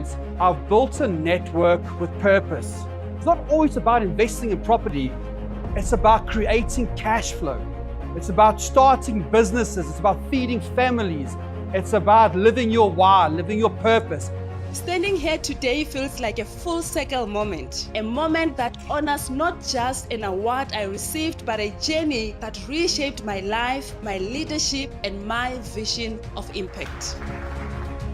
Africans, I've built a network with purpose. It's not always about investing in property. It's about creating cash flow. It's about starting businesses. It's about feeding families. It's about living your why, living your purpose. Standing here today feels like a full circle moment, a moment that honors not just an award I received, but a journey that reshaped my life, my leadership, and my vision of impact.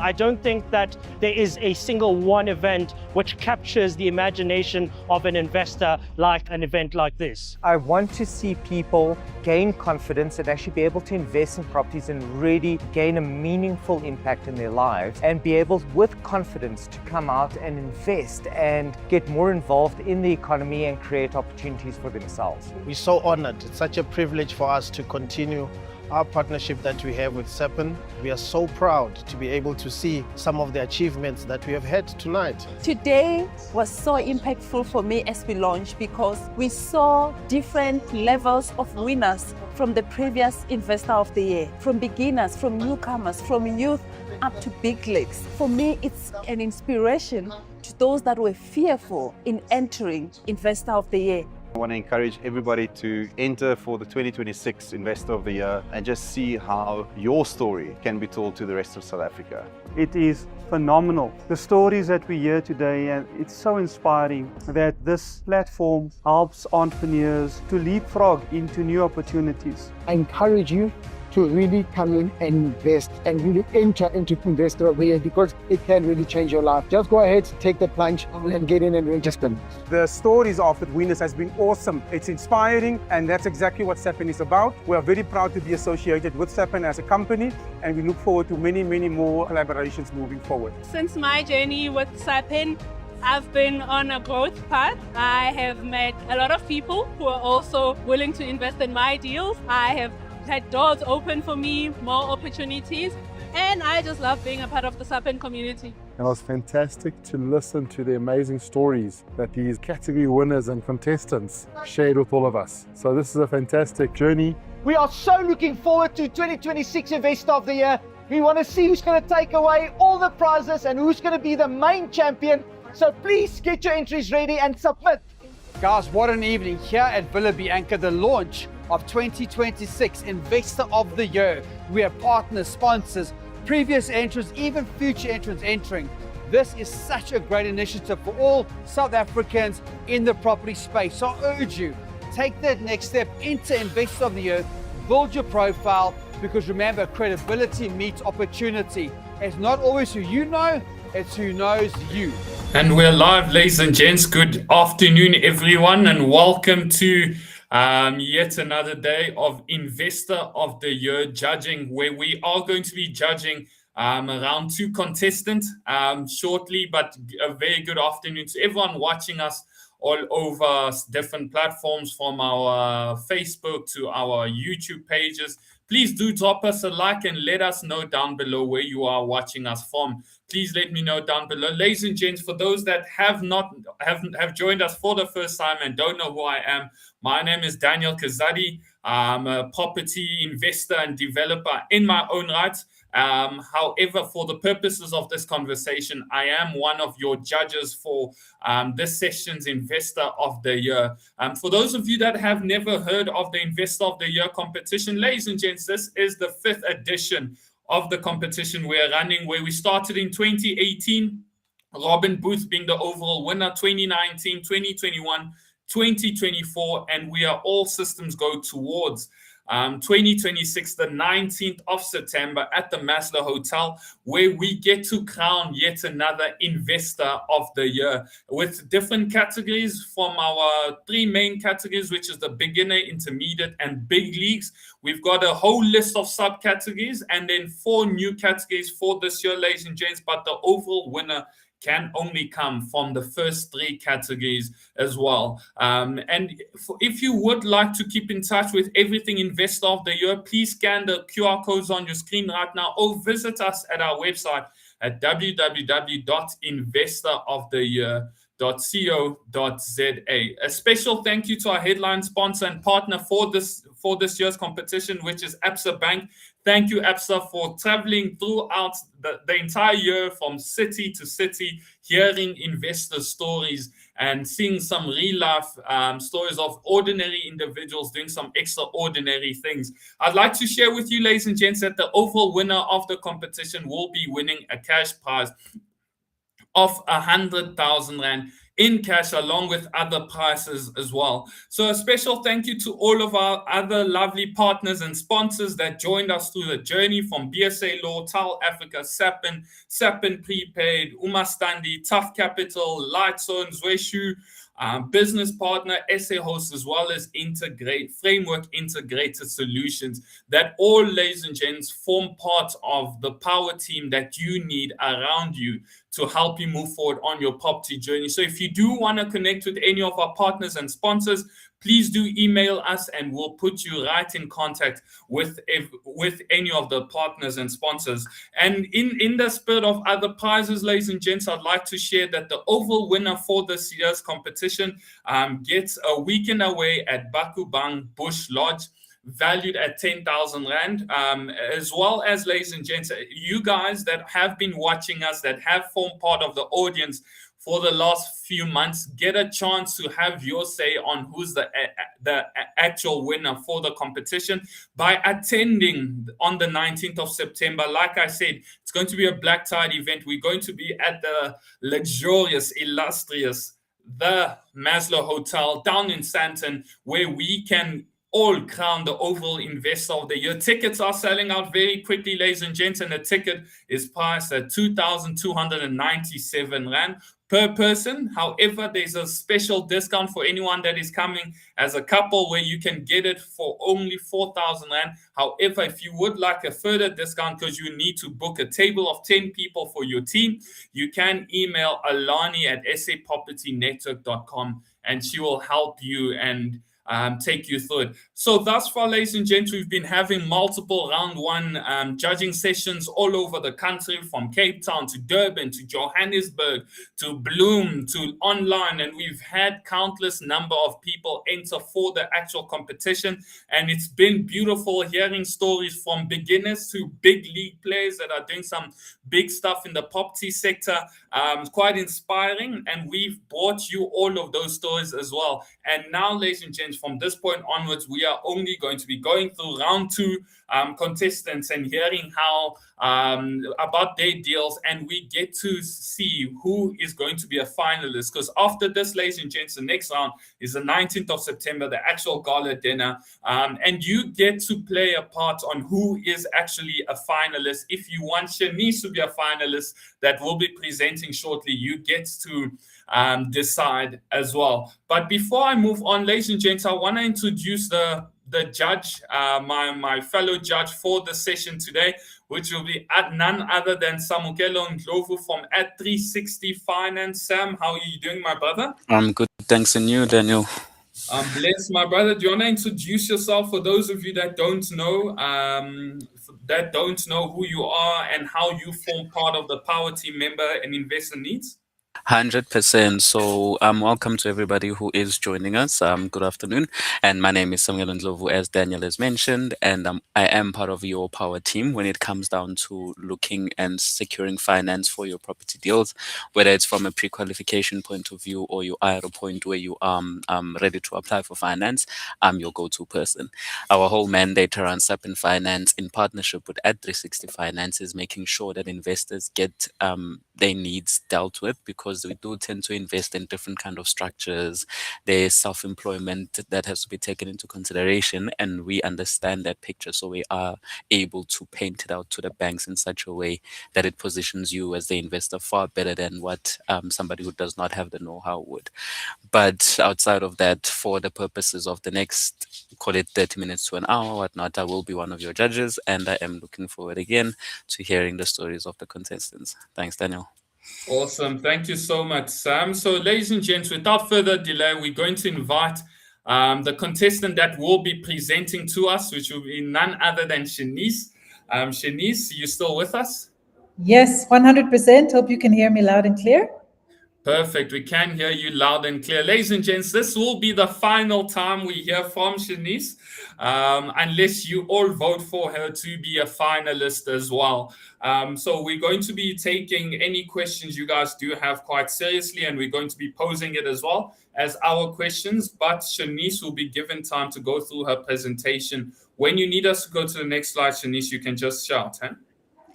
I don't think that there is a single one event which captures the imagination of an investor like an event like this. I want to see people gain confidence and actually be able to invest in properties and really gain a meaningful impact in their lives and be able with confidence to come out and invest and get more involved in the economy and create opportunities for themselves. We're so honored. It's such a privilege for us to continue our partnership that we have with SAPN. We are so proud to be able to see some of the achievements that we have had tonight. Today was so impactful for me as we launched because we saw different levels of winners from the previous Investor of the Year, from beginners, from newcomers, from youth up to big leagues. For me, it's an inspiration to those that were fearful in entering Investor of the Year. I want to encourage everybody to enter for the 2026 Investor of the Year and just see how your story can be told to the rest of South Africa. It is phenomenal. The stories that we hear today, and it's so inspiring that this platform helps entrepreneurs to leapfrog into new opportunities. I encourage you to really come in and invest and really enter into Investor of the Year because it can really change your life. Just go ahead, take the plunge and get in and register. The stories of the winners has been awesome. It's inspiring, and that's exactly what SAPN is about. We are very proud to be associated with SAPN as a company, and we look forward to many, many more collaborations moving forward. Since my journey with SAPN, I've been on a growth path. I have met a lot of people who are also willing to invest in my deals. I have had doors open for me, more opportunities, and I just love being a part of the SAPN community. It was fantastic to listen to the amazing stories that these category winners and contestants shared with all of us. So this is a fantastic journey. We are so looking forward to 2026 Investor of the Year. We want to see who's going to take away all the prizes and who's going to be the main champion. So please get your entries ready and submit. Guys, what an evening here at Villa Bianca, the launch of 2026 Investor of the Year. We have partners, sponsors, previous entrants, even future entrants entering. This is such a great initiative for all South Africans in the property space. So I urge you, take that next step into Investor of the Year, build your profile, because remember, credibility meets opportunity. It's not always who you know, it's who knows you. And we're live, ladies and gents. Good afternoon, everyone, and welcome to yet another day of Investor of the Year judging, where we are going to be judging around two contestants shortly. But a very good afternoon to everyone watching us all over different platforms, from our Facebook to our YouTube pages. Please do drop us a like and let us know down below where you are watching us from. Please let me know down below. Ladies and gents, for those that have joined us for the first time and don't know who I am, my name is Daniel Kazadi. I'm a property investor and developer in my own right. However, for the purposes of this conversation, I am one of your judges for this session's Investor of the Year. For those of you that have never heard of the Investor of the Year competition, ladies and gents, this is the 5th edition of the competition we're running, where we started in 2018, Robin Booth being the overall winner, 2019, 2021, 2024, and we are all systems go towards 2026, the 19th of September at the Maslow Hotel, where we get to crown yet another Investor of the Year with different categories from our 3 main categories, which is the beginner, intermediate, and big leagues. We've got a whole list of subcategories and then 4 new categories for this year, ladies and gents, but the overall winner can only come from the first 3 categories as well. If you would like to keep in touch with everything Investor of the Year, please scan the QR codes on your screen right now or visit us at our website at www.investoroftheyear.com. A special thank you to our headline sponsor and partner for this year's competition, which is Absa Bank. Thank you, Absa, for traveling throughout the entire year from city to city, hearing investor stories and seeing some real life stories of ordinary individuals doing some extraordinary things. I'd like to share with you, ladies and gents, that the overall winner of the competition will be winning a cash prize of 100,000 Rand in cash, along with other prizes as well. So a special thank you to all of our other lovely partners and sponsors that joined us through the journey, from BSA Law, TAL Africa, Sapin Prepaid, Umastandi, Tough Capital, Lightson, Zweshu, business partner, SA Host, as well as Framework Integrated Solutions, that all, ladies and gents, form part of the power team that you need around you to help you move forward on your property journey. So if you do want to connect with any of our partners and sponsors, please do email us and we'll put you right in contact with any of the partners and sponsors. And in the spirit of other prizes, ladies and gents, I'd like to share that the overall winner for this year's competition gets a weekend away at Bakubang Bush Lodge, valued at 10,000 Rand, as well as, ladies and gents, you guys that have been watching us, that have formed part of the audience for the last few months, get a chance to have your say on who's the actual winner for the competition by attending on the 19th of September. Like I said, it's going to be a black tie event. We're going to be at the luxurious, illustrious, the Maslow Hotel down in Sandton, where we can all crown the overall investor of the year. Tickets are selling out very quickly, ladies and gents, and the ticket is priced at 2,297 Rand per person. However, there's a special discount for anyone that is coming as a couple, where you can get it for only 4,000 Rand. However, if you would like a further discount because you need to book a table of 10 people for your team, you can email Alani at sapropertynetwork.com and she will help you and take you through it. So thus far, ladies and gents, we've been having multiple round one judging sessions all over the country, from Cape Town to Durban to Johannesburg to Bloem to online, and we've had countless number of people enter for the actual competition, and it's been beautiful hearing stories from beginners to big league players that are doing some big stuff in the property sector. It's quite inspiring, and we've brought you all of those stories as well. And now, ladies and gents, from this point onwards, we are only going to be going through round two contestants and hearing how about their deals, and we get to see who is going to be a finalist. Because after this, ladies and gents, the next round is the 19th of September, the actual gala dinner, and you get to play a part on who is actually a finalist. If you want Shanice to be a finalist, that will be presenting shortly, you get to decide as well. But before I move on, ladies and gents, I want to introduce the judge, my fellow judge for the session today, which will be none other than Samukelo Ndlovu from at 360 Finance. Sam, how are you doing, my brother? I'm good, thanks. And you, Daniel? I'm blessed, my brother. Do you want to introduce yourself for those of you that don't know who you are and how you form part of the Power Team member and Investor Needs? 100%. So welcome to everybody who is joining us. Good afternoon. And my name is Samuel Ndlovu, as Daniel has mentioned, and I am part of your power team when it comes down to looking and securing finance for your property deals, whether it's from a pre-qualification point of view or you are at a point where you are ready to apply for finance. I'm your go-to person. Our whole mandate around Sapin Finance, in partnership with at 360 Finance, is making sure that investors get their needs dealt with, because we do tend to invest in different kind of structures. There's self-employment that has to be taken into consideration, and we understand that picture, so we are able to paint it out to the banks in such a way that it positions you as the investor far better than what somebody who does not have the know-how would. But outside of that, for the purposes of the next, call it 30 minutes to an hour, whatnot, I will be one of your judges, and I am looking forward again to hearing the stories of the contestants. Thanks, Daniel. Awesome. Thank you so much, Sam. So, ladies and gents, without further delay, we're going to invite the contestant that will be presenting to us, which will be none other than Shanice. Shanice, you still with us? Yes, 100%. Hope you can hear me loud and clear. Perfect. We can hear you loud and clear. Ladies and gents, this will be the final time we hear from Shanice, unless you all vote for her to be a finalist as well. So we're going to be taking any questions you guys do have quite seriously, and we're going to be posing it as well as our questions. But Shanice will be given time to go through her presentation. When you need us to go to the next slide, Shanice, you can just shout. Huh?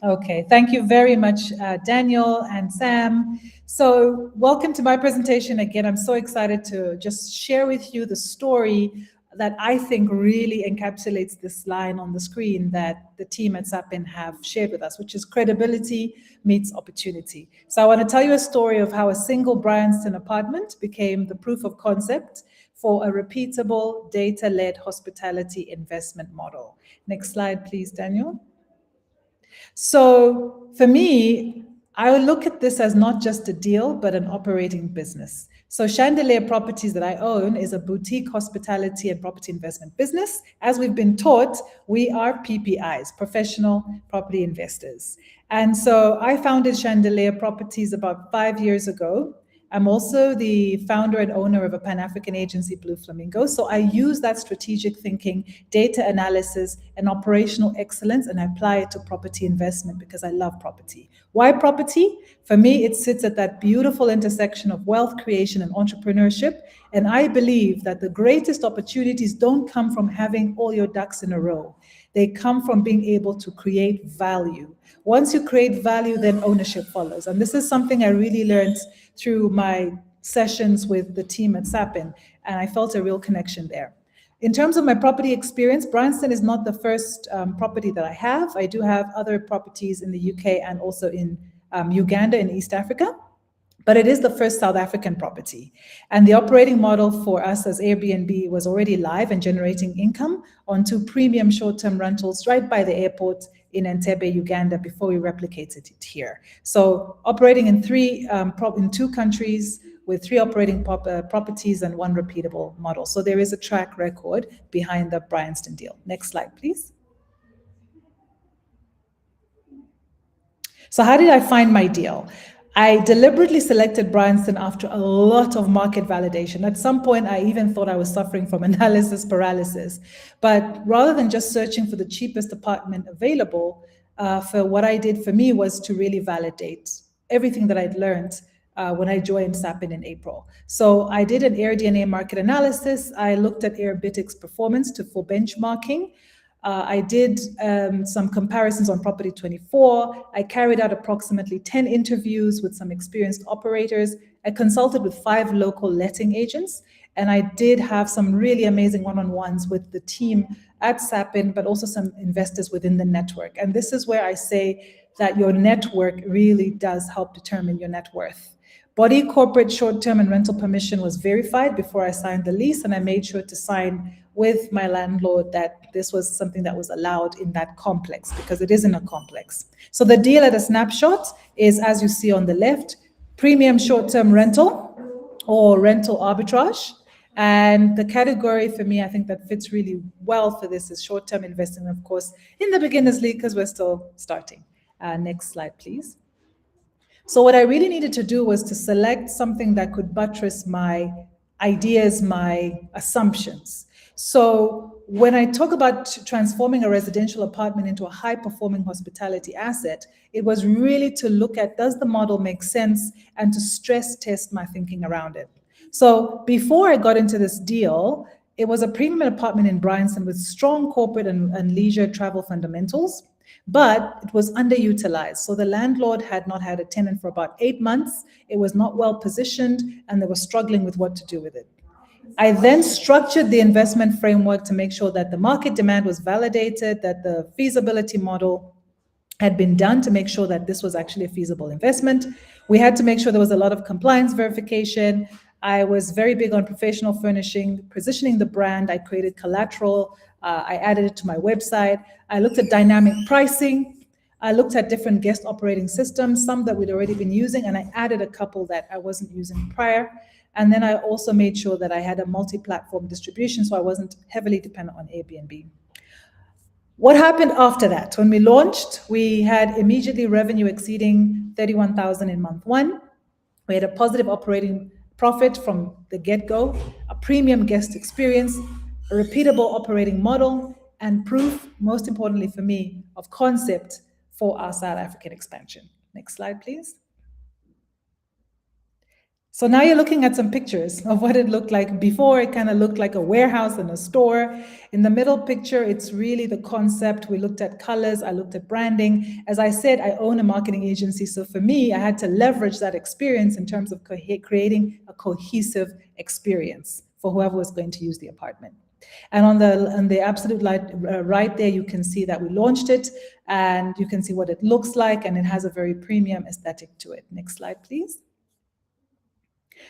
Okay, thank you very much, Daniel and Sam. So welcome to my presentation again. I'm so excited to just share with you the story that I think really encapsulates this line on the screen that the team at Sapin have shared with us, which is credibility meets opportunity. So I want to tell you a story of how a single Bryanston apartment became the proof of concept for a repeatable data-led hospitality investment model. Next slide, please, Daniel. So for me, I would look at this as not just a deal, but an operating business. So Chandelier Properties that I own is a boutique hospitality and property investment business. As we've been taught, we are PPIs, professional property investors. And so I founded Chandelier Properties about 5 years ago. I'm also the founder and owner of a Pan-African agency, Blue Flamingo. So I use that strategic thinking, data analysis, and operational excellence, and I apply it to property investment because I love property. Why property? For me, it sits at that beautiful intersection of wealth creation and entrepreneurship. And I believe that the greatest opportunities don't come from having all your ducks in a row. They come from being able to create value. Once you create value, then ownership follows. And this is something I really learned through my sessions with the team at Sapin, and I felt a real connection there. In terms of my property experience, Bryanston is not the first property that I have. I do have other properties in the UK and also in Uganda in East Africa, but it is the first South African property. And the operating model for us as Airbnb was already live and generating income on 2 premium short-term rentals right by the airport in Entebbe, Uganda, before we replicated it here. So operating in 2 countries with 3 operating properties and 1 repeatable model. So there is a track record behind the Bryanston deal. Next slide, please. So how did I find my deal? I deliberately selected Bryanston after a lot of market validation. At some point, I even thought I was suffering from analysis paralysis. But rather than just searching for the cheapest apartment available, for what I did for me was to really validate everything that I'd learned when I joined Sapin in April. So I did an AirDNA market analysis. I looked at Airbnb's performance for benchmarking. I did some comparisons on Property 24. I carried out approximately 10 interviews with some experienced operators. I consulted with 5 local letting agents, and I did have some really amazing one-on-ones with the team at Sapin, but also some investors within the network. And this is where I say that your network really does help determine your net worth. Body corporate short-term and rental permission was verified before I signed the lease, and I made sure to sign with my landlord that this was something that was allowed in that complex, because it is in a complex. So the deal at a snapshot is, as you see on the left, premium short-term rental or rental arbitrage. And the category for me, I think that fits really well for this is short-term investing, of course, in the beginner's league, because we're still starting. Next slide, please. So what I really needed to do was to select something that could buttress my ideas, my assumptions. So when I talk about transforming a residential apartment into a high-performing hospitality asset, it was really to look at, does the model make sense, and to stress test my thinking around it. So before I got into this deal, it was a premium apartment in Bryanston with strong corporate and leisure travel fundamentals, but it was underutilized. So the landlord had not had a tenant for about 8 months. It was not well positioned, and they were struggling with what to do with it. I then structured the investment framework to make sure that the market demand was validated, that the feasibility model had been done to make sure that this was actually a feasible investment. We had to make sure there was a lot of compliance verification. I was very big on professional furnishing, positioning the brand. I created collateral. I added it to my website. I looked at dynamic pricing. I looked at different guest operating systems, some that we'd already been using, and I added a couple that I wasn't using prior. And then I also made sure that I had a multi-platform distribution, so I wasn't heavily dependent on Airbnb. What happened after that? When we launched, we had immediately revenue exceeding 31,000 in month 1. We had a positive operating profit from the get-go, a premium guest experience, a repeatable operating model, and proof, most importantly for me, of concept for our South African expansion. Next slide, please. So now you're looking at some pictures of what it looked like before. It kind of looked like a warehouse and a store. In the middle picture, it's really the concept. We looked at colors, I looked at branding. As I said, I own a marketing agency. So for me, I had to leverage that experience in terms of creating a cohesive experience for whoever was going to use the apartment. And on the absolute right there, you can see that we launched it, and you can see what it looks like, and it has a very premium aesthetic to it. Next slide, please.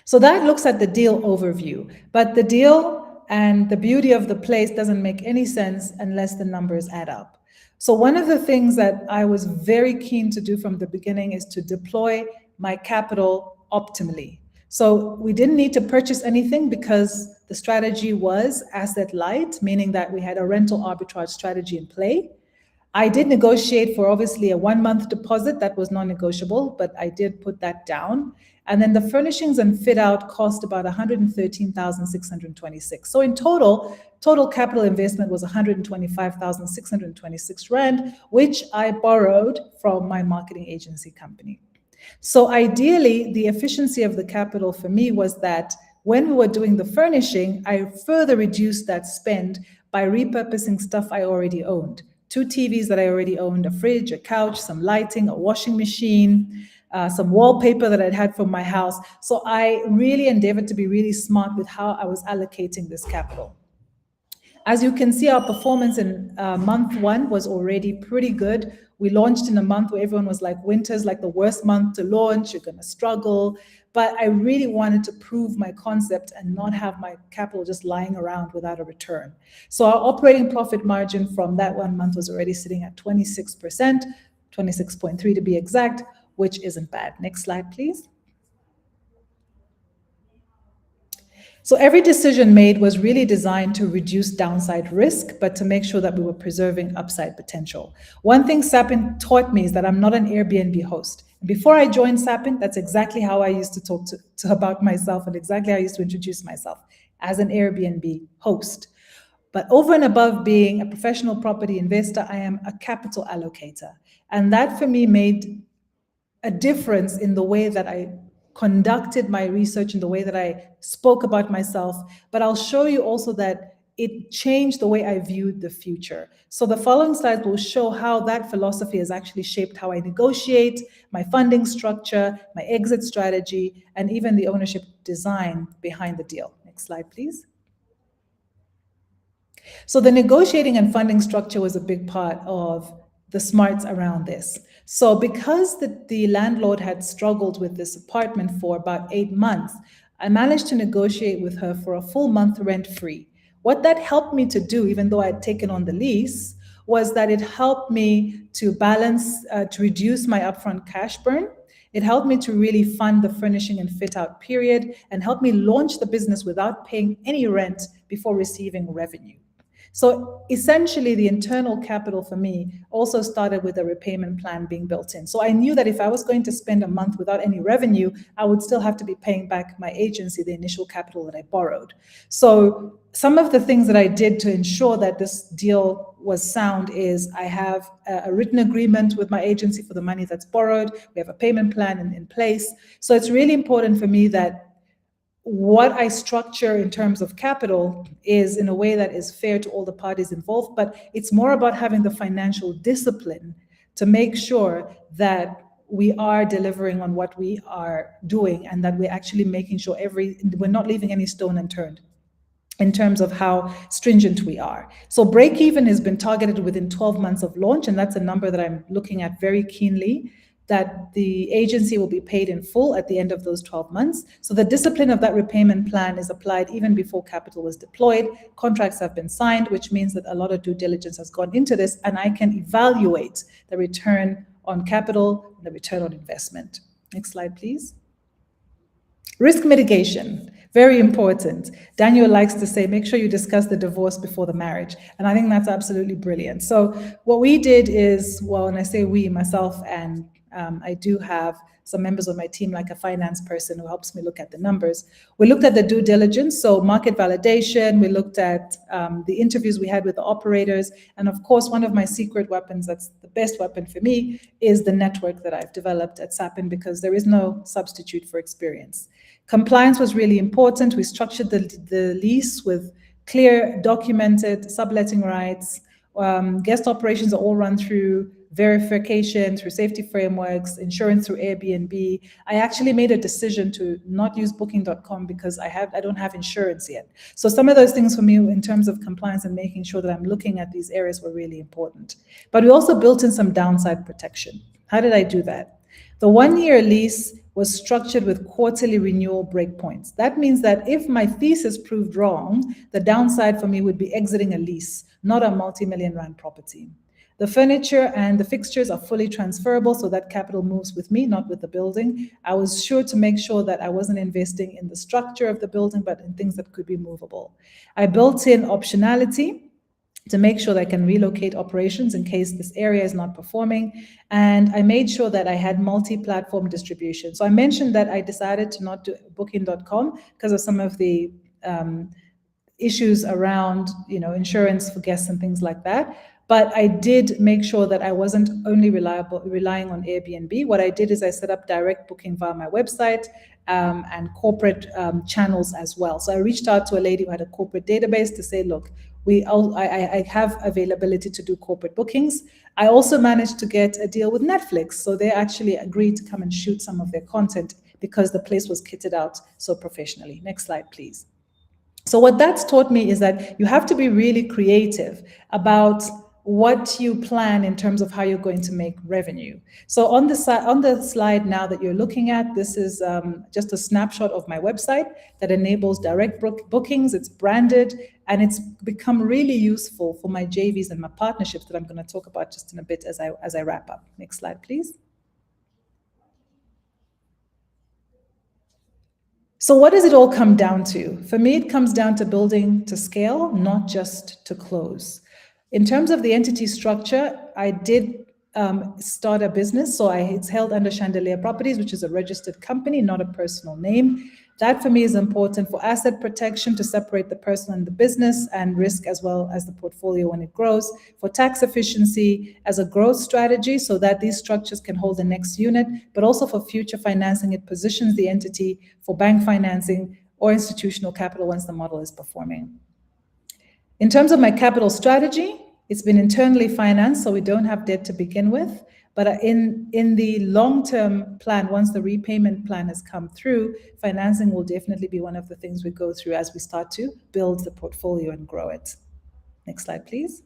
So that looks at the deal overview, but the deal and the beauty of the place doesn't make any sense unless the numbers add up. So one of the things that I was very keen to do from the beginning is to deploy my capital optimally. So we didn't need to purchase anything because the strategy was asset light, meaning that we had a rental arbitrage strategy in play. I did negotiate for obviously a 1-month deposit that was non-negotiable, but I did put that down. And then the furnishings and fit out cost about 113,626. So in total capital investment was 125,626 Rand, which I borrowed from my marketing agency company. So ideally, the efficiency of the capital for me was that when we were doing the furnishing, I further reduced that spend by repurposing stuff I already owned. 2 TVs that I already owned, a fridge, a couch, some lighting, a washing machine, some wallpaper that I'd had from my house. So I really endeavored to be really smart with how I was allocating this capital. As you can see, our performance in month 1 was already pretty good. We launched in a month where everyone was like, winter's like the worst month to launch, you're gonna struggle. But I really wanted to prove my concept and not have my capital just lying around without a return. So our operating profit margin from that 1 month was already sitting at 26%, 26.3 to be exact, which isn't bad. Next slide, please. So every decision made was really designed to reduce downside risk, but to make sure that we were preserving upside potential. One thing Sapin taught me is that I'm not an Airbnb host. Before I joined Sapin, that's exactly how I used to talk about myself, and exactly how I used to introduce myself, as an Airbnb host. But over and above being a professional property investor, I am a capital allocator. And that for me made a difference in the way that I conducted my research, in the way that I spoke about myself. But I'll show you also that it changed the way I viewed the future. So the following slides will show how that philosophy has actually shaped how I negotiate, my funding structure, my exit strategy, and even the ownership design behind the deal. Next slide, please. So the negotiating and funding structure was a big part of the smarts around this. So because the landlord had struggled with this apartment for about 8 months, I managed to negotiate with her for a full month rent-free. What that helped me to do, even though I had taken on the lease, was that it helped me to balance, to reduce my upfront cash burn. It helped me to really fund the furnishing and fit out period, and helped me launch the business without paying any rent before receiving revenue. So essentially, the internal capital for me also started with a repayment plan being built in. So I knew that if I was going to spend a month without any revenue, I would still have to be paying back my agency, the initial capital that I borrowed. So some of the things that I did to ensure that this deal was sound is I have a written agreement with my agency for the money that's borrowed. We have a payment plan in place. So it's really important for me that what I structure in terms of capital is in a way that is fair to all the parties involved, but it's more about having the financial discipline to make sure that we are delivering on what we are doing, and that we're actually making sure we're not leaving any stone unturned in terms of how stringent we are. So break even has been targeted within 12 months of launch, and that's a number that I'm looking at very keenly, that the agency will be paid in full at the end of those 12 months. So the discipline of that repayment plan is applied even before capital was deployed. Contracts have been signed, which means that a lot of due diligence has gone into this, and I can evaluate the return on capital and the return on investment. Next slide, please. Risk mitigation, very important. Daniel likes to say, make sure you discuss the divorce before the marriage. And I think that's absolutely brilliant. So what we did is, well, and I say we, myself and I do have some members of my team, like a finance person who helps me look at the numbers. We looked at the due diligence, so market validation. We looked at the interviews we had with the operators. And of course, one of my secret weapons, that's the best weapon for me, is the network that I've developed at Sapin, because there is no substitute for experience. Compliance was really important. We structured the lease with clear, documented subletting rights. Guest operations are all run through verification, through safety frameworks, insurance through Airbnb. I actually made a decision to not use booking.com because I don't have insurance yet. So some of those things for me in terms of compliance and making sure that I'm looking at these areas were really important. But we also built in some downside protection. How did I do that? The 1-year lease was structured with quarterly renewal breakpoints. That means that if my thesis proved wrong, the downside for me would be exiting a lease, not a multi-million rand property. The furniture and the fixtures are fully transferable, so that capital moves with me, not with the building. I was sure to make sure that I wasn't investing in the structure of the building, but in things that could be movable. I built in optionality to make sure that I can relocate operations in case this area is not performing. And I made sure that I had multi-platform distribution. So I mentioned that I decided to not do booking.com because of some of the issues around, insurance for guests and things like that. But I did make sure that I wasn't only relying on Airbnb. What I did is I set up direct booking via my website and corporate channels as well. So I reached out to a lady who had a corporate database to say, look, I have availability to do corporate bookings. I also managed to get a deal with Netflix. So they actually agreed to come and shoot some of their content because the place was kitted out so professionally. Next slide, please. So what that's taught me is that you have to be really creative about what you plan in terms of how you're going to make revenue. So on the slide now that you're looking at, this is just a snapshot of my website that enables direct bookings. It's branded, and it's become really useful for my JVs and my partnerships that I'm going to talk about just in a bit as I wrap up. Next slide, please. So what does it all come down to? For me, it comes down to building to scale, not just to close. In terms of the entity structure, I did start a business. So it's held under Chandelier Properties, which is a registered company, not a personal name. That for me is important for asset protection, to separate the personal and the business, and risk as well as the portfolio when it grows. For tax efficiency as a growth strategy, so that these structures can hold the next unit, but also for future financing. It positions the entity for bank financing or institutional capital once the model is performing. In terms of my capital strategy, it's been internally financed, so we don't have debt to begin with. But in the long-term plan, once the repayment plan has come through, financing will definitely be one of the things we go through as we start to build the portfolio and grow it. Next slide, please.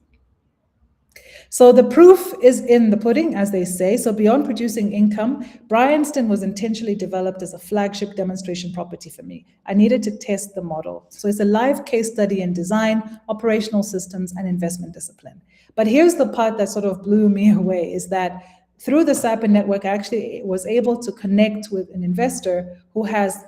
So the proof is in the pudding, as they say. So beyond producing income, Bryanston was intentionally developed as a flagship demonstration property for me. I needed to test the model. So it's a live case study in design, operational systems, and investment discipline. But here's the part that sort of blew me away, is that through the Sapin network, I actually was able to connect with an investor who has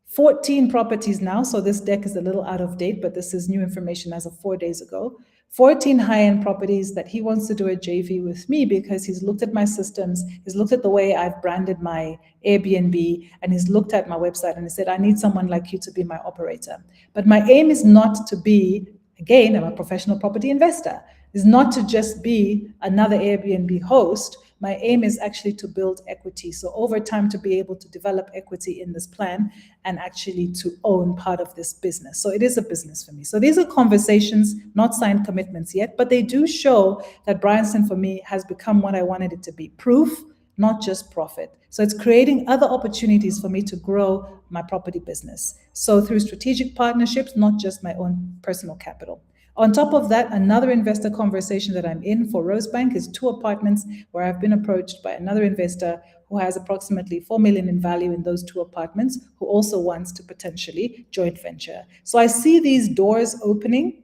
14 properties now. So this deck is a little out of date, but this is new information as of 4 days ago. 14 high-end properties that he wants to do a JV with me because he's looked at my systems, he's looked at the way I've branded my Airbnb, and he's looked at my website and he said, I need someone like you to be my operator. But my aim is not to be, again, I'm a professional property investor, is not to just be another Airbnb host. My aim is actually to build equity. So over time, to be able to develop equity in this plan and actually to own part of this business. So it is a business for me. So these are conversations, not signed commitments yet, but they do show that Bryanston for me has become what I wanted it to be. Proof, not just profit. So it's creating other opportunities for me to grow my property business. So through strategic partnerships, not just my own personal capital. On top of that, another investor conversation that I'm in for Rosebank is 2 apartments where I've been approached by another investor who has approximately 4 million in value in those 2 apartments, who also wants to potentially joint venture. So I see these doors opening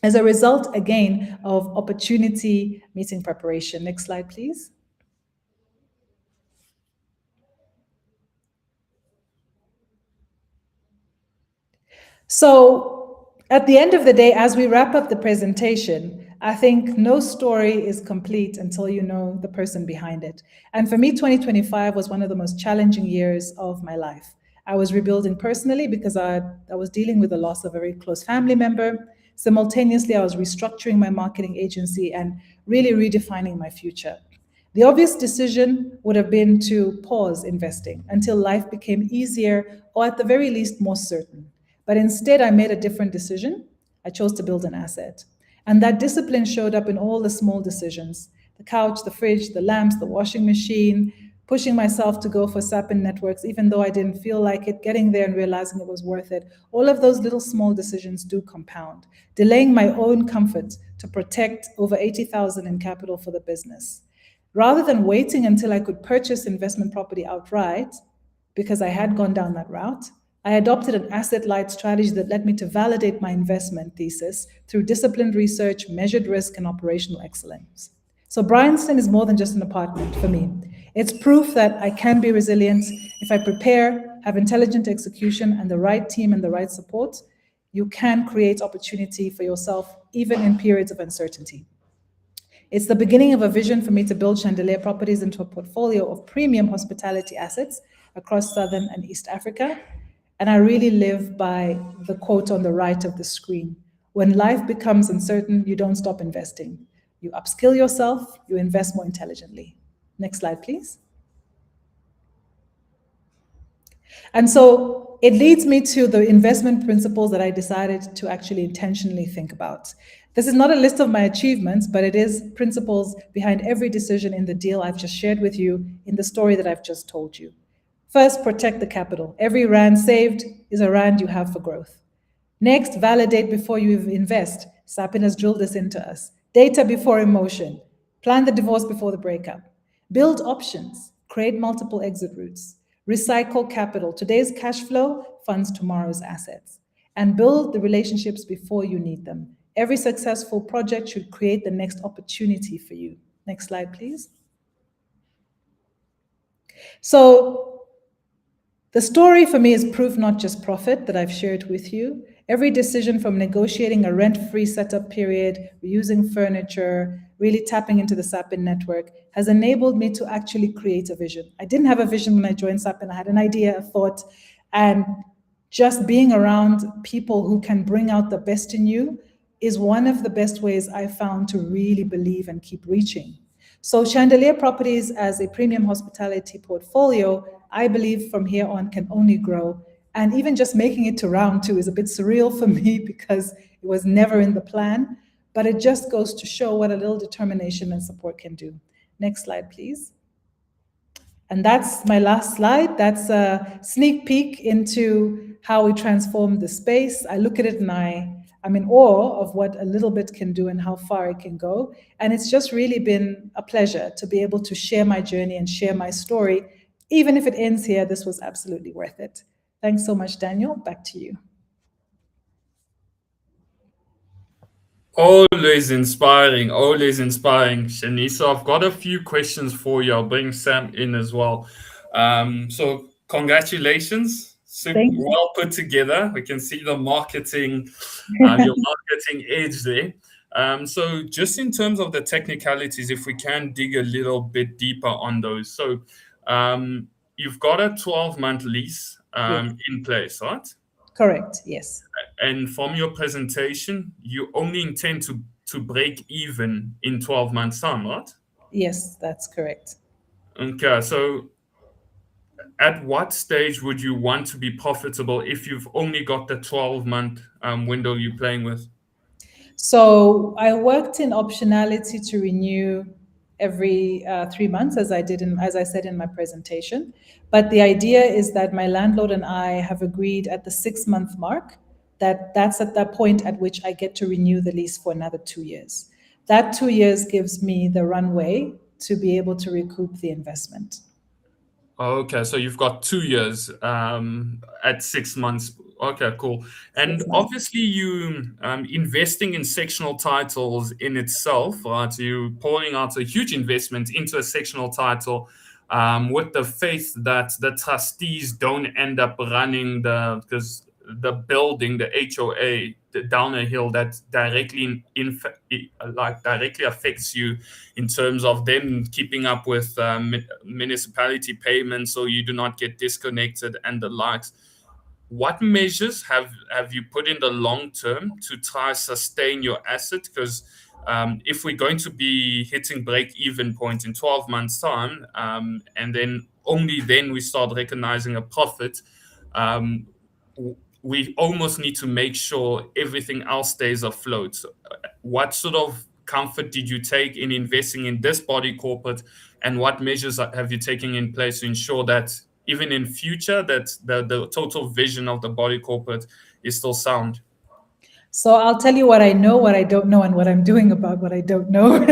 as a result, again, of opportunity meeting preparation. Next slide, please. So at the end of the day, as we wrap up the presentation, I think no story is complete until you know the person behind it. And for me, 2025 was one of the most challenging years of my life. I was rebuilding personally because I was dealing with the loss of a very close family member. Simultaneously, I was restructuring my marketing agency and really redefining my future. The obvious decision would have been to pause investing until life became easier or at the very least more certain. But instead, I made a different decision. I chose to build an asset. And that discipline showed up in all the small decisions: the couch, the fridge, the lamps, the washing machine, pushing myself to go for SAPN networks, even though I didn't feel like it, getting there and realizing it was worth it. All of those little small decisions do compound, delaying my own comfort to protect over 80,000 in capital for the business. Rather than waiting until I could purchase investment property outright, because I had gone down that route, I adopted an asset-light strategy that led me to validate my investment thesis through disciplined research, measured risk, and operational excellence. So Bryanston is more than just an apartment for me. It's proof that I can be resilient if I prepare, have intelligent execution, and the right team and the right support. You can create opportunity for yourself even in periods of uncertainty. It's the beginning of a vision for me to build Chandelier Properties into a portfolio of premium hospitality assets across Southern and East Africa. And I really live by the quote on the right of the screen. When life becomes uncertain, you don't stop investing. You upskill yourself, you invest more intelligently. Next slide, please. And so it leads me to the investment principles that I decided to actually intentionally think about. This is not a list of my achievements, but it is principles behind every decision in the deal I've just shared with you, in the story that I've just told you. First, protect the capital. Every rand saved is a rand you have for growth. Next, validate before you invest. SAPN has drilled this into us. Data before emotion. Plan the divorce before the breakup. Build options. Create multiple exit routes. Recycle capital. Today's cash flow funds tomorrow's assets. And build the relationships before you need them. Every successful project should create the next opportunity for you. Next slide, please. So the story for me is proof, not just profit, that I've shared with you. Every decision, from negotiating a rent-free setup period, reusing furniture, really tapping into the SAPN network, has enabled me to actually create a vision. I didn't have a vision when I joined SAPN. I had an idea, a thought, and just being around people who can bring out the best in you is one of the best ways I found to really believe and keep reaching. So Chandelier Properties as a premium hospitality portfolio, I believe from here on can only grow. And even just making it to round 2 is a bit surreal for me because it was never in the plan, but it just goes to show what a little determination and support can do. Next slide, please. And that's my last slide. That's a sneak peek into how we transform the space. I look at it and I'm in awe of what a little bit can do and how far it can go. And it's just really been a pleasure to be able to share my journey and share my story. Even if it ends here, this was absolutely worth it. Thanks so much, Daniel. Back to you. Always inspiring, Shanisa. I've got a few questions for you. I'll bring Sam in as well. So congratulations. Well put together. We can see the marketing, your marketing edge there. So just in terms of the technicalities, if we can dig a little bit deeper on those. So you've got a 12-month lease in place, right? Correct, yes. And from your presentation, you only intend to break even in 12 months' time, right? Yes, that's correct. Okay, so at what stage would you want to be profitable if you've only got the 12-month window you're playing with? So I worked in optionality to renew every 3 months, as I said in my presentation. But the idea is that my landlord and I have agreed at the 6-month mark that's at that point at which I get to renew the lease for another 2 years. That 2 years gives me the runway to be able to recoup the investment. Okay, so you've got 2 years at 6 months. Okay, cool. And obviously you investing in sectional titles in itself, right? You pouring out a huge investment into a sectional title with the faith that the trustees don't end up running the building, the HOA, down a hill that directly directly affects you in terms of then keeping up with municipality payments, so you do not get disconnected and the likes. What measures have you put in the long term to try sustain your asset? Because if we're going to be hitting break-even point in 12 months' time, and then only then we start recognizing a profit, we almost need to make sure everything else stays afloat. So, what sort of comfort did you take in investing in this body corporate, and what measures have you taken in place to ensure that even in future that the total vision of the body corporate is still sound? So I'll tell you what I know, what I don't know, and what I'm doing about what I don't know.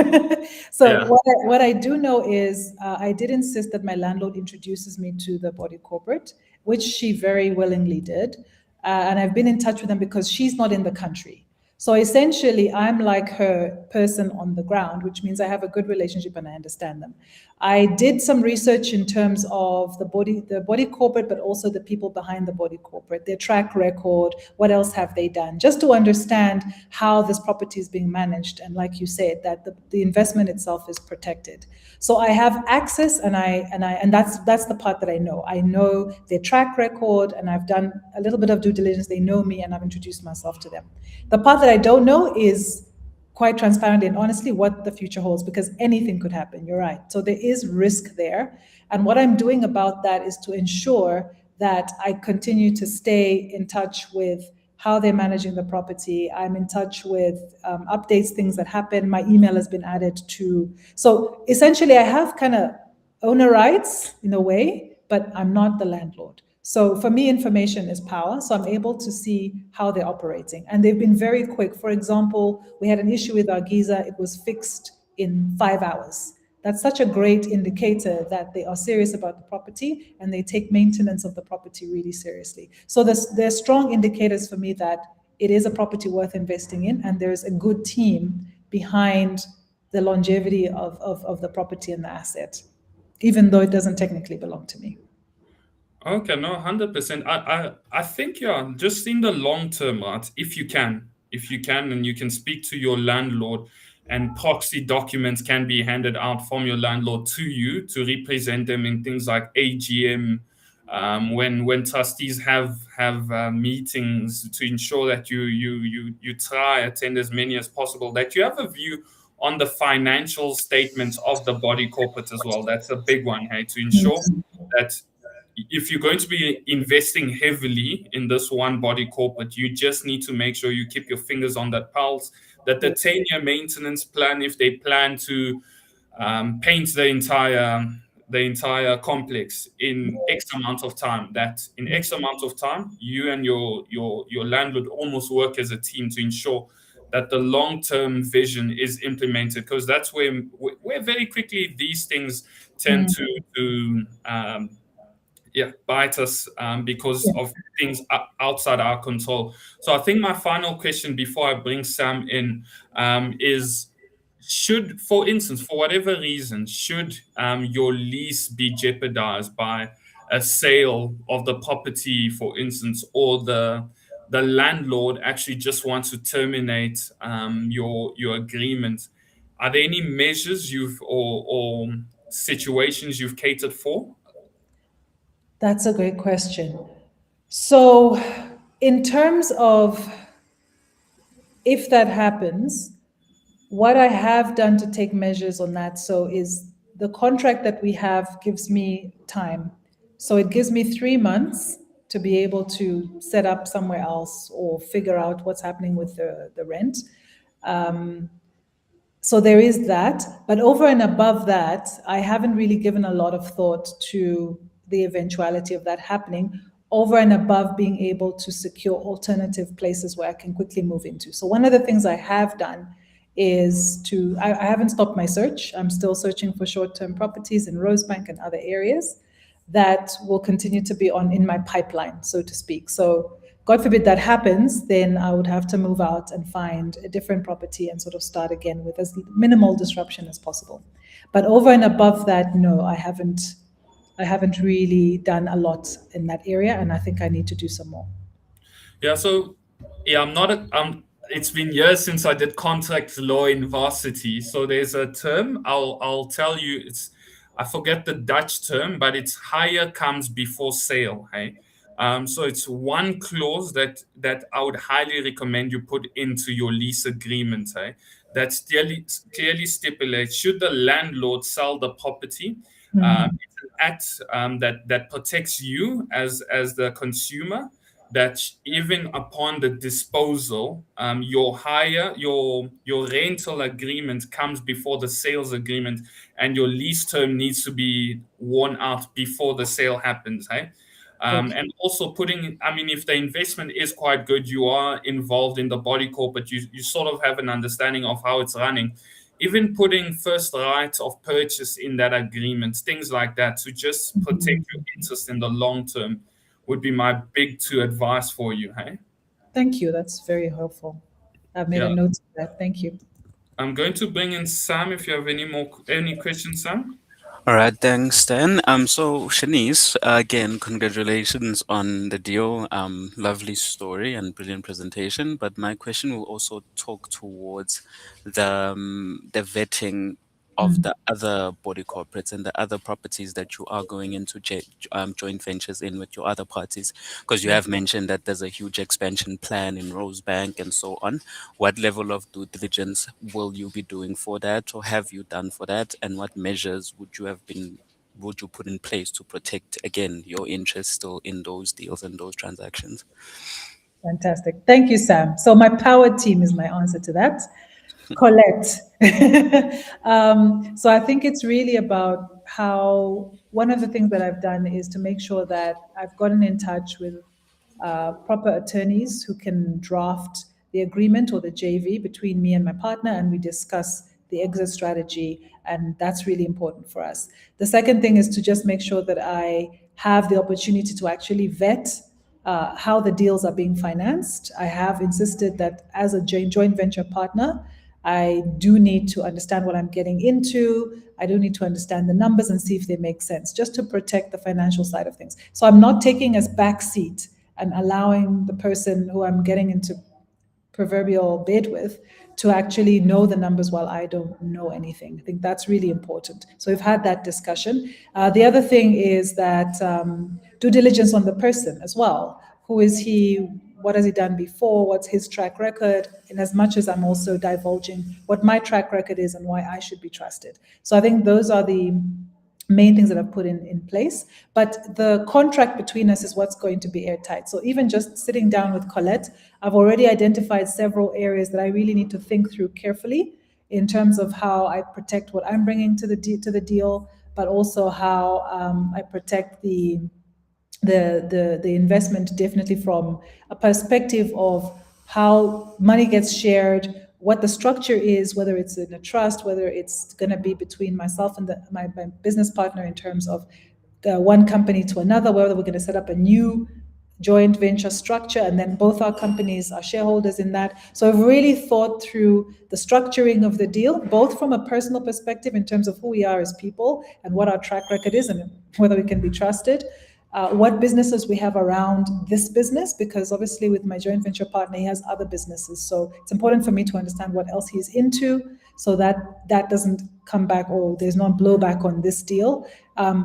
So Yeah. what I do know is I did insist that my landlord introduces me to the body corporate, which she very willingly did. And I've been in touch with them because she's not in the country. So essentially, I'm like her person on the ground, which means I have a good relationship and I understand them. I did some research in terms of the body corporate, but also the people behind the body corporate, their track record, what else have they done, just to understand how this property is being managed. And like you said, that the investment itself is protected. So I have access, and that's the part that I know. I know their track record, and I've done a little bit of due diligence. They know me, and I've introduced myself to them. The part that I don't know is, quite transparently and honestly, what the future holds, because anything could happen. You're right. So there is risk there. And what I'm doing about that is to ensure that I continue to stay in touch with how they're managing the property. I'm in touch with updates, things that happen. My email has been added to. So essentially, I have kind of owner rights in a way, but I'm not the landlord. So for me, information is power. So I'm able to see how they're operating. And they've been very quick. For example, we had an issue with our geyser. It was fixed in 5 hours. That's such a great indicator that they are serious about the property and they take maintenance of the property really seriously. So there's strong indicators for me that it is a property worth investing in, and there's a good team behind the longevity of the property and the asset, even though it doesn't technically belong to me. Okay, no, 100%. I think, yeah, just in the long term, right? If you can, and you can speak to your landlord, and proxy documents can be handed out from your landlord to you to represent them in things like AGM, when trustees have meetings, to ensure that you try attend as many as possible, that you have a view on the financial statements of the body corporate as well. That's a big one, hey, to ensure that if you're going to be investing heavily in this one body corporate, you just need to make sure you keep your fingers on that pulse, that the 10-year maintenance plan, if they plan to paint the entire complex in X amount of time, that in X amount of time, you and your landlord almost work as a team to ensure that the long-term vision is implemented, because that's where very quickly these things tend to bite us because of things outside our control. So I think my final question before I bring Sam in is, should, for instance, for whatever reason, should your lease be jeopardized by a sale of the property, for instance, or the landlord actually just wants to terminate your agreement, are there any measures or situations you've catered for? That's a great question. So in terms of if that happens, what I have done to take measures on that, so is the contract that we have gives me time. So it gives me 3 months to be able to set up somewhere else or figure out what's happening with the rent. So there is that. But over and above that, I haven't really given a lot of thought to the eventuality of that happening, over and above being able to secure alternative places where I can quickly move into. So one of the things I have done is I haven't stopped my search. I'm still searching for short-term properties in Rosebank and other areas that will continue to be in my pipeline, so to speak. So God forbid that happens, then I would have to move out and find a different property and sort of start again with as minimal disruption as possible. But over and above that, no, I haven't really done a lot in that area, and I think I need to do some more. Yeah, so Yeah, I'm not a, it's been years since I did contract law in varsity. So there's a term, I'll tell you, I forget the Dutch term, but it's hire comes before sale, hey? So it's one clause that I would highly recommend you put into your lease agreement, hey? That clearly stipulates, should the landlord sell the property, it's an act that protects you as the consumer, that even upon the disposal, your rental agreement comes before the sales agreement, and your lease term needs to be worn out before the sale happens. Hey? And also putting, I mean, if the investment is quite good, you are involved in the body corporate, you sort of have an understanding of how it's running. Even putting first rights of purchase in that agreement, things like that, to just protect your interest in the long term, would be my big two advice for you. Hey, Thank you. That's very helpful. I've made a yeah. note of that. Thank you. I'm going to bring in Sam if you have any questions, Sam. All right, thanks, Dan. So Shanice, again, congratulations on the deal. Lovely story and brilliant presentation. But my question will also talk towards the vetting of the other body corporates and the other properties that you are going into joint ventures in with your other parties, because you have mentioned that there's a huge expansion plan in Rosebank and so on. What level of due diligence will you be doing for that, or have you done for that, and what measures would you put in place to protect again your interest still in those deals and those transactions? Fantastic. Thank you, Sam. So my power team is my answer to that. Collect. So I think it's really about how one of the things that I've done is to make sure that I've gotten in touch with proper attorneys who can draft the agreement or the JV between me and my partner, and we discuss the exit strategy, and that's really important for us. The second thing is to just make sure that I have the opportunity to actually vet how the deals are being financed. I have insisted that as a joint venture partner, I do need to understand what I'm getting into. I do need to understand the numbers and see if they make sense, just to protect the financial side of things. So I'm not taking a back seat and allowing the person who I'm getting into proverbial bed with to actually know the numbers while I don't know anything. I think that's really important. So we've had that discussion. The other thing is that due diligence on the person as well. Who is he? What has he done before? What's his track record? In as much as I'm also divulging what my track record is and why I should be trusted. So I think those are the main things that I've put in place. But the contract between us is what's going to be airtight. So even just sitting down with Colette, I've already identified several areas that I really need to think through carefully in terms of how I protect what I'm bringing to the deal, but also how I protect the investment, definitely from a perspective of how money gets shared, what the structure is, whether it's in a trust, whether it's going to be between myself and my business partner in terms of one company to another, whether we're going to set up a new joint venture structure and then both our companies are shareholders in that. So I've really thought through the structuring of the deal, both from a personal perspective in terms of who we are as people and what our track record is and whether we can be trusted. What businesses we have around this business, because obviously with my joint venture partner, he has other businesses. So it's important for me to understand what else he's into so that that doesn't come back or there's no blowback on this deal.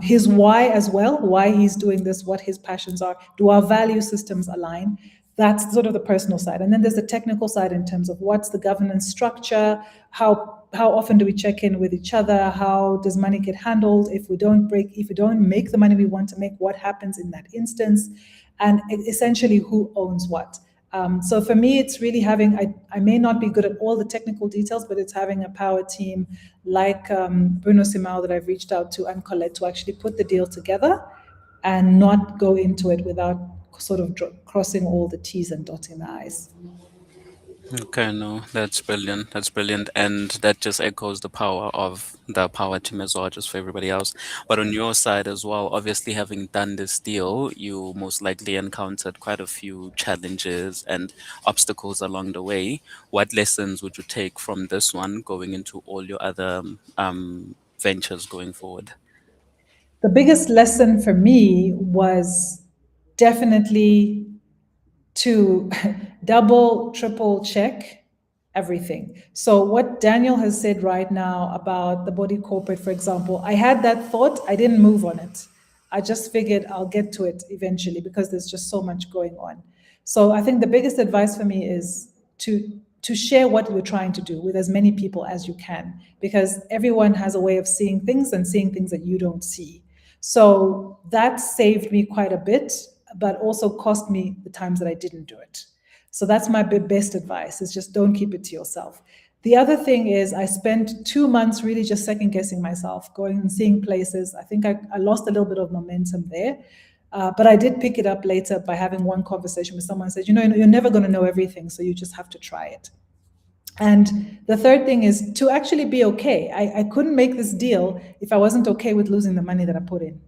His why as well, why he's doing this, what his passions are. Do our value systems align? That's sort of the personal side. And then there's the technical side in terms of what's the governance structure, how often do we check in with each other? How does money get handled? If we don't make the money we want to make, what happens in that instance? And essentially who owns what? So for me, it's really having, I may not be good at all the technical details, but it's having a power team like Bruno Simao that I've reached out to and Colette to actually put the deal together and not go into it without sort of crossing all the T's and dotting the I's. Okay, no, that's brilliant. That's brilliant. And that just echoes the power of the power team as well, just for everybody else. But on your side as well, obviously having done this deal, you most likely encountered quite a few challenges and obstacles along the way. What lessons would you take from this one going into all your other ventures going forward? The biggest lesson for me was definitely to double, triple check everything. So what Daniel has said right now about the body corporate, for example, I had that thought, I didn't move on it. I just figured I'll get to it eventually because there's just so much going on. So I think the biggest advice for me is to share what you're trying to do with as many people as you can, because everyone has a way of seeing things and seeing things that you don't see. So that saved me quite a bit, but also cost me the times that I didn't do it. So that's my best advice, is just don't keep it to yourself. The other thing is I spent 2 months really just second guessing myself, going and seeing places. I think I lost a little bit of momentum there. But I did pick it up later by having one conversation with someone who said, you're never going to know everything, so you just have to try it. And the third thing is to actually be okay. I couldn't make this deal if I wasn't okay with losing the money that I put in.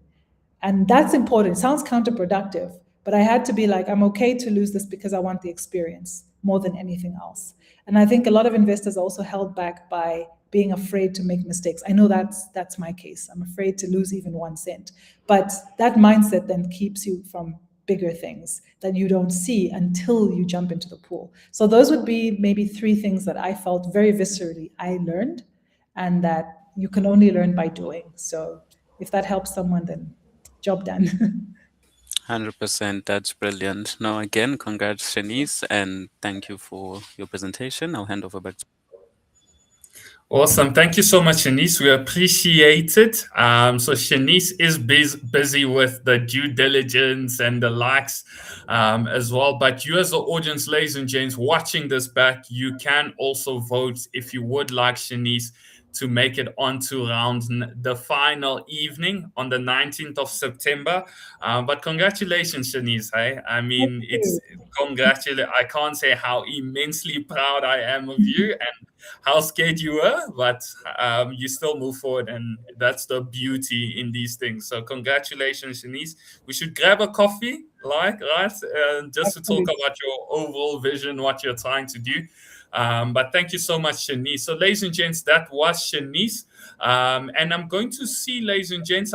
And that's important. It sounds counterproductive, but I had to be like, I'm okay to lose this because I want the experience more than anything else. And I think a lot of investors are also held back by being afraid to make mistakes. I know that's my case. I'm afraid to lose even 1 cent. But that mindset then keeps you from bigger things that you don't see until you jump into the pool. So those would be maybe 3 things that I felt very viscerally I learned, and that you can only learn by doing. So if that helps someone, then job done. 100%. That's brilliant. Now, again, congrats, Shanice, and thank you for your presentation. I'll hand over back to Awesome. Thank you so much, Shanice. We appreciate it. So Shanice is busy with the due diligence and the likes as well. But you as the audience, ladies and gents, watching this back, you can also vote if you would like Shanice to make it onto the final evening on the 19th of September. But congratulations, Shanice. Hey? I mean, I can't say how immensely proud I am of you and how scared you were, but you still move forward, and that's the beauty in these things. So congratulations, Shanice. We should grab a coffee, right? Just to talk about your overall vision, what you're trying to do. But thank you so much, Shanice. So, ladies and gents, that was Shanice. And I'm going to see, ladies and gents,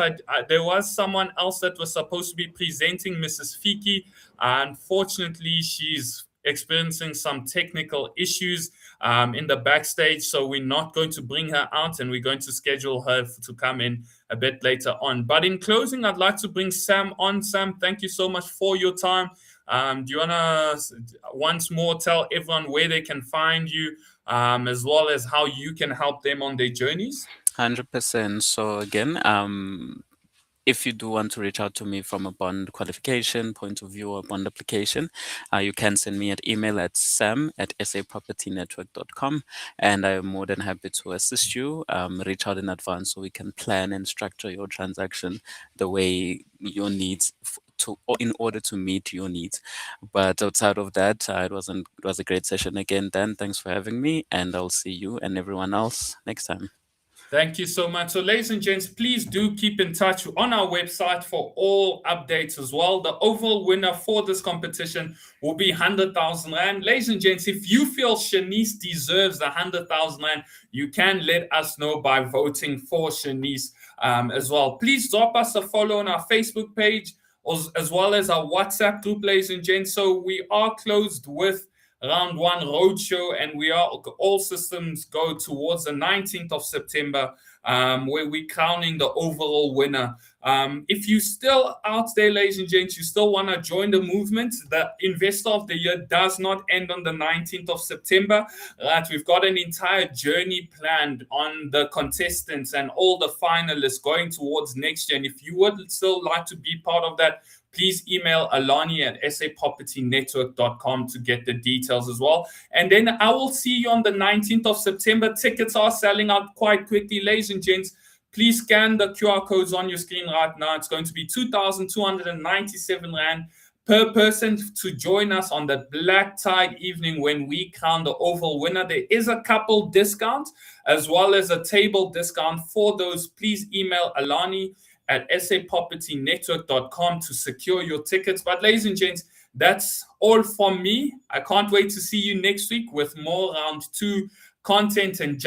there was someone else that was supposed to be presenting, Mrs. Fiki. Unfortunately, she's experiencing some technical issues in the backstage, so we're not going to bring her out, and we're going to schedule her to come in a bit later on. But in closing, I'd like to bring Sam on. Sam, thank you so much for your time. Do you want to once more tell everyone where they can find you, as well as how you can help them on their journeys? 100%. So again, if you do want to reach out to me from a bond qualification point of view or bond application, you can send me an email at sam@sapropertynetwork.com, and I'm more than happy to assist you. Reach out in advance so we can plan and structure your transaction the way your needs in order to meet your needs. But outside of that, it was a great session again. Dan, thanks for having me, and I'll see you and everyone else next time. Thank you so much. So, ladies and gents, please do keep in touch on our website for all updates as well. The overall winner for this competition will be 100,000 Rand. Ladies and gents, if you feel Shanice deserves the 100,000 Rand, you can let us know by voting for Shanice as well. Please drop us a follow on our Facebook page as well as our WhatsApp group, ladies and gents. So we are closed with Round 1 Roadshow, and we are all systems go towards the 19th of September, where we're crowning the overall winner. If you still out there, ladies and gents, you still want to join the movement, the Investor of the Year does not end on the 19th of September. Right? We've got an entire journey planned on the contestants and all the finalists going towards next year. And if you would still like to be part of that, please email Alani at sapropertynetwork.com to get the details as well. And then I will see you on the 19th of September. Tickets are selling out quite quickly, ladies and gents. Please scan the QR codes on your screen right now. It's going to be 2,297 Rand per person to join us on the Black Tide evening when we crown the overall winner. There is a couple discounts as well as a table discount. For those, please email Alani at sapropertynetwork.com to secure your tickets. But ladies and gents, that's all from me. I can't wait to see you next week with more Round 2 content and